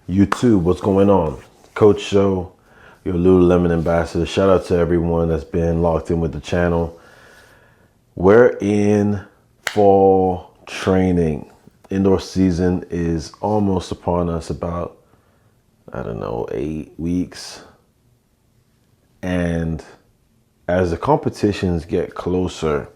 YouTube, what's going on? Coach Show, your Lululemon ambassador. Shout out to everyone that's been locked in with the channel. We're in fall training. Indoor season is almost upon us, about, 8 weeks. And as the competitions get closer,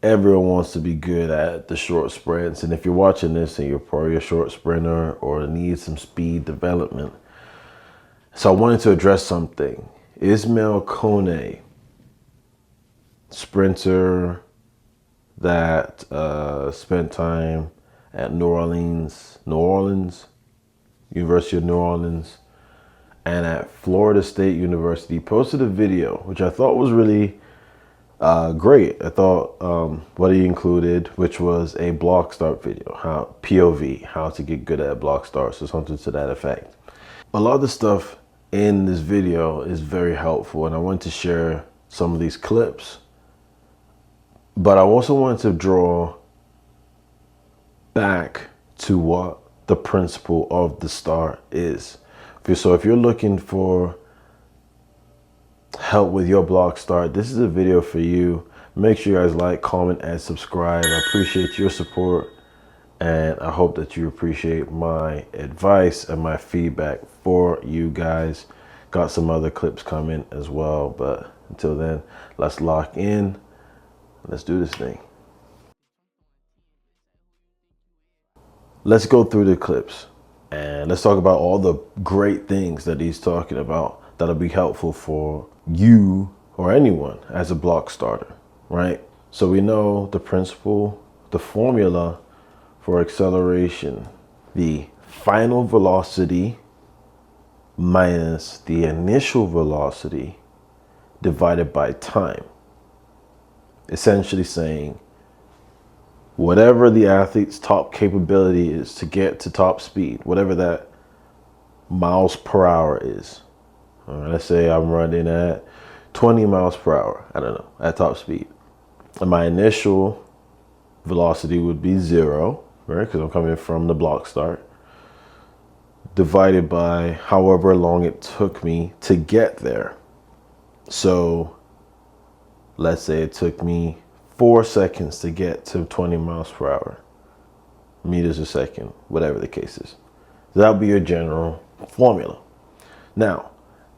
everyone wants to be good at the short sprints. And if you're watching this and you're probably a short sprinter or need some speed development. So I wanted to address something. Ismael Kone, sprinter that spent time at New Orleans, University of New Orleans, and at Florida State University, posted a video, which I thought was really great. I thought what he included, which was a block start video, how POV, how to get good at block starts, or something to that effect. A lot of the stuff in this video is very helpful, and I want to share some of these clips. But I also wanted to draw back to what the principle of the start is. So if you're looking for help with your block start, this is a video for you. Make sure you guys like, comment, and subscribe. I appreciate your support, and I hope that you appreciate my advice and my feedback for you guys. Got some other clips coming as well, but until then, let's lock in. Let's do this thing. Let's go through the clips and let's talk about all the great things that he's talking about that'll be helpful for you or anyone as a block starter, right? So we know the principle, the formula for acceleration, the final velocity minus the initial velocity divided by time. Essentially saying whatever the athlete's top capability is to get to top speed, whatever that miles per hour is. Let's say I'm running at 20 miles per hour, at top speed. And my initial velocity would be 0, right? Because I'm coming from the block start, divided by however long it took me to get there. So let's say it took me 4 seconds to get to 20 miles per hour, meters a second, whatever the case is. That'll be your general formula. Now,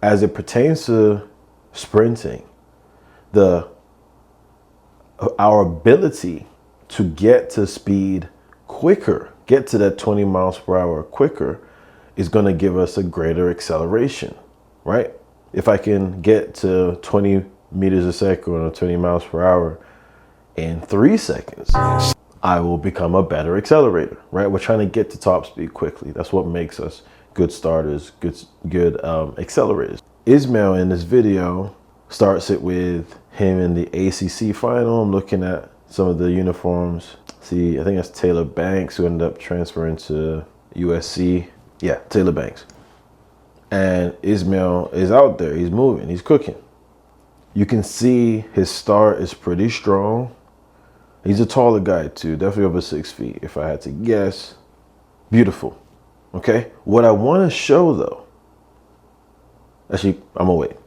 as it pertains to sprinting, our ability to get to speed quicker, get to that 20 miles per hour quicker, is going to give us a greater acceleration, right? If I can get to 20 meters a second or 20 miles per hour in 3 seconds, I will become a better accelerator, right? We're trying to get to top speed quickly. That's what makes us good starters, good accelerators. Ismael in this video starts it with him in the ACC final. I'm looking at some of the uniforms. See, I think that's Taylor Banks, who ended up transferring to USC. Yeah, Taylor Banks. And Ismael is out there. He's moving. He's cooking. You can see his start is pretty strong. He's a taller guy too, definitely over 6 feet if I had to guess. Beautiful. Okay, what I want to show though, actually, I'm gonna wait.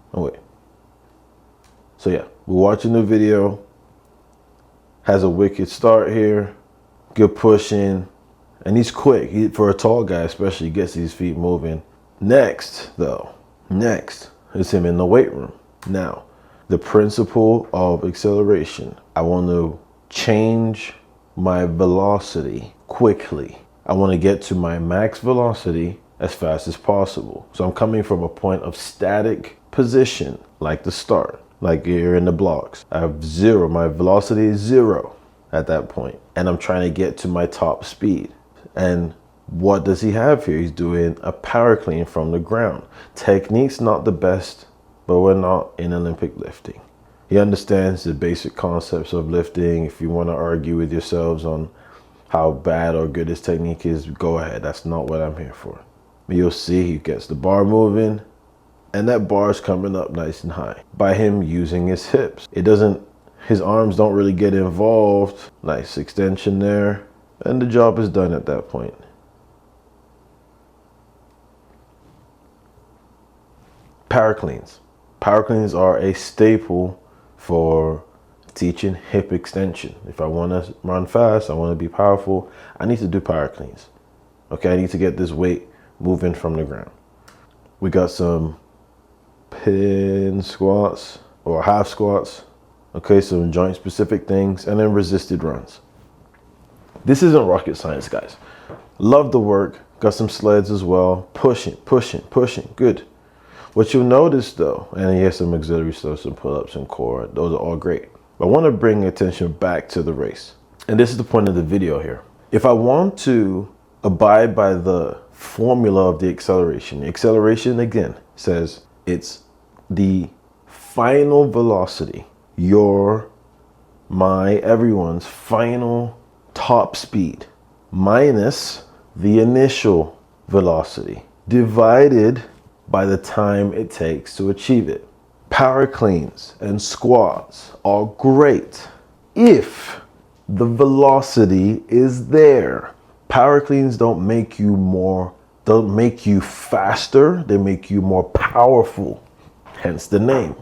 So yeah, we're watching the video. Has a wicked start here, good push in, and he's quick. For a tall guy especially, he gets these feet moving. Next is him in the weight room. Now, the principle of acceleration. I want to change my velocity quickly. I want to get to my max velocity as fast as possible. So I'm coming from a point of static position, like the start, like you're in the blocks. I have 0, my velocity is 0 at that point. And I'm trying to get to my top speed. And what does he have here? He's doing a power clean from the ground. Technique's not the best, but we're not in Olympic lifting. He understands the basic concepts of lifting. If you want to argue with yourselves on how bad or good his technique is, go ahead. That's not what I'm here for. But you'll see he gets the bar moving, and that bar is coming up nice and high by him using his hips. His arms don't really get involved. Nice extension there, and the job is done at that point. Paracleans. Paracleans are a staple for teaching hip extension. If I want to run fast, I want to be powerful, I need to do paracleans. Okay, I need to get this weight moving from the ground. We got some pin squats or half squats. Okay, some joint specific things, and then resisted runs. This isn't rocket science, guys. Love the work. Got some sleds as well. Pushing. Good. What you'll notice though, and here's some auxiliary stuff, some pull-ups and core. Those are all great. But I want to bring attention back to the race. And this is the point of the video here. If I want to abide by the formula of the acceleration again says it's the final velocity, everyone's final top speed minus the initial velocity divided by the time it takes to achieve it. Paracleans and squats are great if the velocity is there. Paracleans don't make you faster, they make you more powerful, hence the name,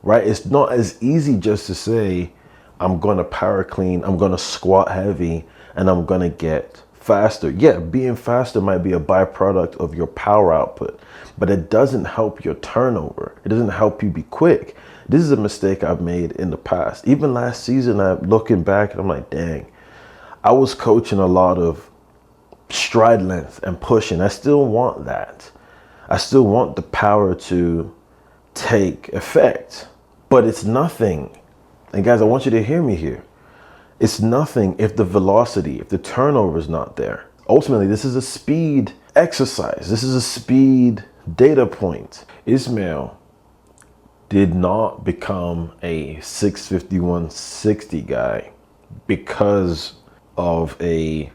right? It's not as easy just to say, I'm gonna paraclean, I'm gonna squat heavy, and I'm gonna get faster. Yeah, being faster might be a byproduct of your power output, but it doesn't help your turnover. It doesn't help you be quick. This is a mistake I've made in the past. Even last season, I'm looking back and I'm like, dang, I was coaching a lot of stride length and pushing. I still want that. I still want the power to take effect, but it's nothing. And guys, I want you to hear me here. It's nothing if the velocity, if the turnover is not there. Ultimately, this is a speed exercise. This is a speed data point. Ismael did not become a 651.60 guy because of a,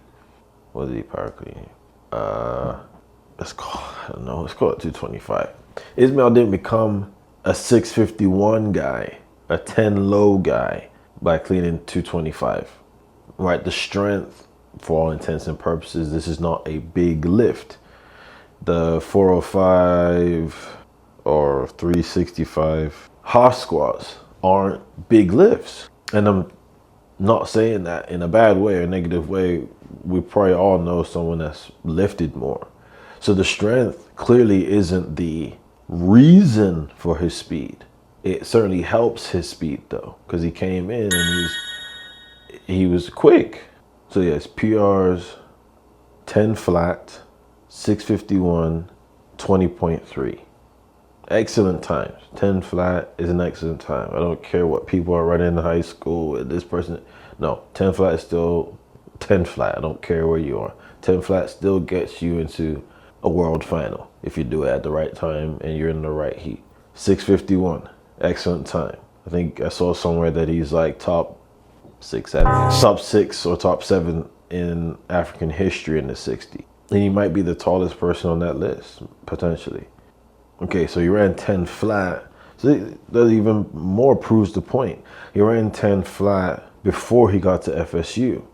what did he paraclean? Let's call it 225. Ismael didn't become a 651 guy, a 10 low guy by cleaning 225, right? The strength, for all intents and purposes, this is not a big lift. The 405 or 365 half squats aren't big lifts. And I'm not saying that in a bad way or negative way. We probably all know someone that's lifted more. So the strength clearly isn't the reason for his speed. It certainly helps his speed though, because he came in and he was quick. So yes, PRs, 10 flat, 651, 20.3. Excellent times. 10 flat is an excellent time. I don't care what people are running in high school. This person, no, 10 flat is still 10 flat. I don't care where you are. 10 flat still gets you into a world final if you do it at the right time and you're in the right heat. 651. Excellent time. I think I saw somewhere that he's like top 6 or top 7 in African history in the 60. And he might be the tallest person on that list, potentially. Okay, so he ran 10 flat. So that even more proves the point. He ran 10 flat before he got to FSU.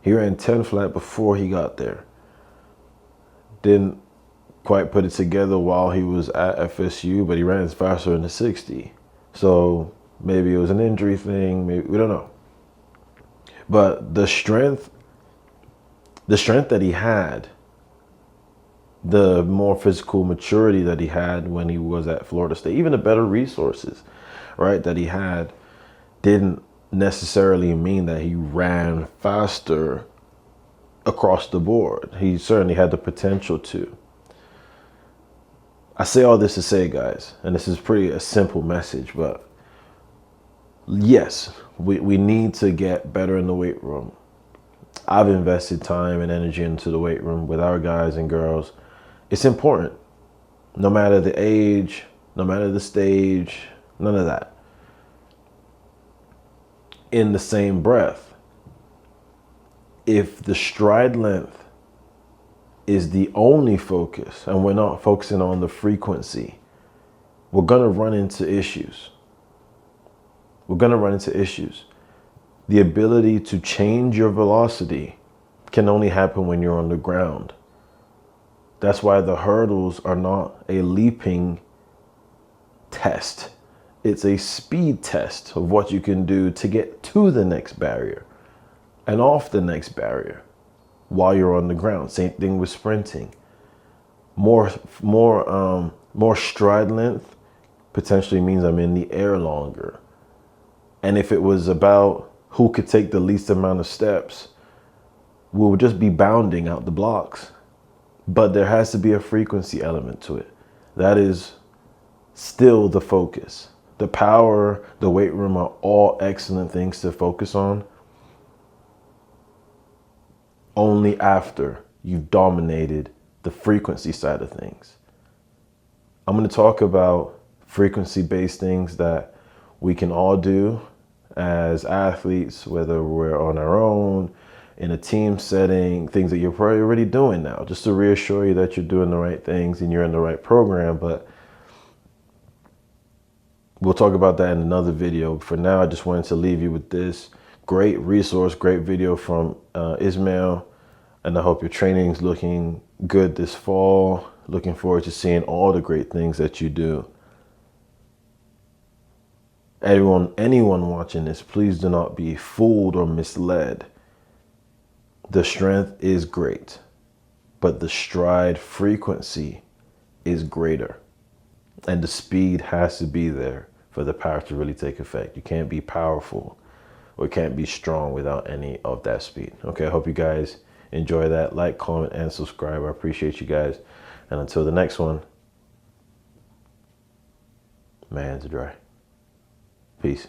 He ran 10 flat before he got there. Didn't quite put it together while he was at FSU, but he ran faster in the 60. So maybe it was an injury thing, maybe, we don't know. But the strength that he had, the more physical maturity that he had when he was at Florida State, even the better resources, right, that he had, didn't necessarily mean that he ran faster across the board. He certainly had the potential to. I say all this to say, guys, and this is pretty a simple message, but yes, we need to get better in the weight room. I've invested time and energy into the weight room with our guys and girls. It's important, no matter the age, no matter the stage, none of that. In the same breath, if the stride length is the only focus and we're not focusing on the frequency, we're going to run into issues. We're going to run into issues. The ability to change your velocity can only happen when you're on the ground. That's why the hurdles are not a leaping test. It's a speed test of what you can do to get to the next barrier and off the next barrier while you're on the ground. Same thing with sprinting. More stride length potentially means I'm in the air longer. And if it was about who could take the least amount of steps, we would just be bounding out the blocks. But there has to be a frequency element to it. That is still the focus. The power, the weight room are all excellent things to focus on. Only after you've dominated the frequency side of things. I'm going to talk about frequency-based things that we can all do as athletes, whether we're on our own, in a team setting, things that you're probably already doing now, just to reassure you that you're doing the right things and you're in the right program. But we'll talk about that in another video. For now, I just wanted to leave you with this great resource, great video from Ismael. And I hope your training's looking good this fall. Looking forward to seeing all the great things that you do. Anyone watching this, please do not be fooled or misled. The strength is great, but the stride frequency is greater. And the speed has to be there for the power to really take effect. You can't be powerful or can't be strong without any of that speed. Okay, I hope you guys enjoy that. Like, comment, and subscribe. I appreciate you guys. And until the next one, man's dry. Peace.